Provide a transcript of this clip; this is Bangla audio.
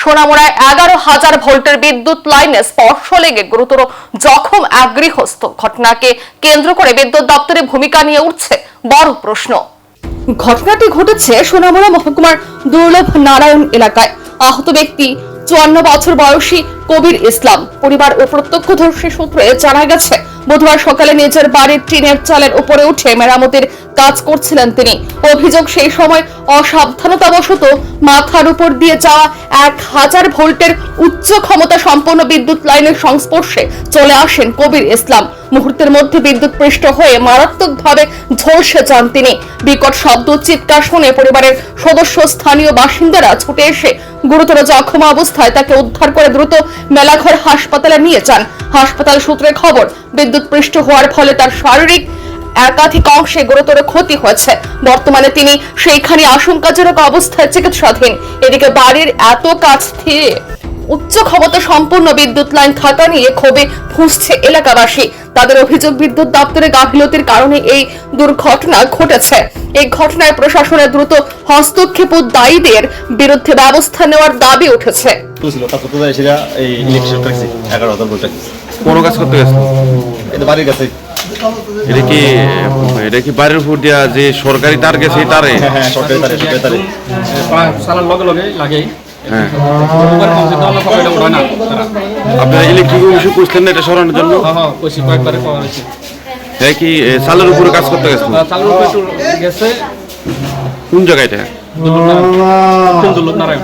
সোনামুড়ায় 11,000 ভোল্টের বিদ্যুৎ লাইনে স্পর্শ লেগে গুরুতর জখম এক গৃহস্থ। ঘটনাকে কেন্দ্র করে বিদ্যুৎ দপ্তরের ভূমিকা নিয়ে উঠছে বড় প্রশ্ন। ঘটনাটি ঘটেছে সোনামুড়া মহকুমার দুর্লভ নারায়ণ এলাকায়। আহত ব্যক্তি 54 বছর বয়সী কবির ইসলাম। পরিবার ও প্রত্যক্ষদর্শী সূত্রে জানা গেছে, বুধবার সকালে নিজের বাড়ির টিনের চালের উপরে উঠে মেরামতির কাজ করছিলেন তিনি। অভিযোগ, সেই সময় অসাবধানতাবশত মাথার উপর দিয়ে যাওয়া 1000 ভোল্টের উচ্চ ক্ষমতা সম্পন্ন বিদ্যুৎ লাইনের সংস্পর্শে চলে আসেন কবির ইসলাম। মুহূর্তের মধ্যে বিদ্যুৎ পৃষ্ঠ হয়ে মারাত্মকভাবে ঝলসে যান তিনি। বিকট শব্দ চিৎকার শুনে পরিবারের সদস্য স্থানীয় বাসিন্দারা ছুটে এসে গুরুতর জখম অবস্থায় তাকে উদ্ধার করে দ্রুত মেলাঘর হাসপাতালে নিয়ে যান। হাসপাতাল সূত্রে খবর, বিদ্যুৎ পৃষ্ঠ হওয়ার ফলে তার শারীরিক একাধিক অংশে গুরুতর ক্ষতি হয়েছে। বর্তমানে তিনি সেইখানে আশঙ্কাজনক অবস্থায় চিকিৎসাধীন। এদিকে বাড়ির এত কাছ থেকে উচ্চ ক্ষমতা সম্পন্ন বিদ্যুৎ লাইন থাকা নিয়ে ক্ষোভে ফুঁসছে এলাকাবাসী। তাদের অভিযোগ, বিদ্যুৎ দপ্তরের গাফিলতির কারণে এই দুর্ঘটনা ঘটেছে। এই ঘটনায় প্রশাসনের দ্রুত হস্তক্ষেপ ও দায়ীদের বিরুদ্ধে ব্যবস্থা নেওয়ার দাবি উঠেছে। কোন কাজ করতে গেছিল? বাড়ির কাছে। এটা কি বাড়ির উপর দিয়া যে সরকারি তার গেছে তারে? হ্যাঁ, সরকারি তারে, সরকারি তারে। সালার লগে লগে লাগে। হ্যাঁ, না আপনারা ইলেকট্রিক অফিসে কইছেন না এটা সরানোর জন্য? হ্যাঁ কইছি, কয়েকবারে করা হয়েছে। হ্যাঁ, কি সালের উপরে কাজ করতে গেছিল? চালুর উপরে একটু গেছে। কোন জায়গায় এটা? দুর্লভ নারায়ণ।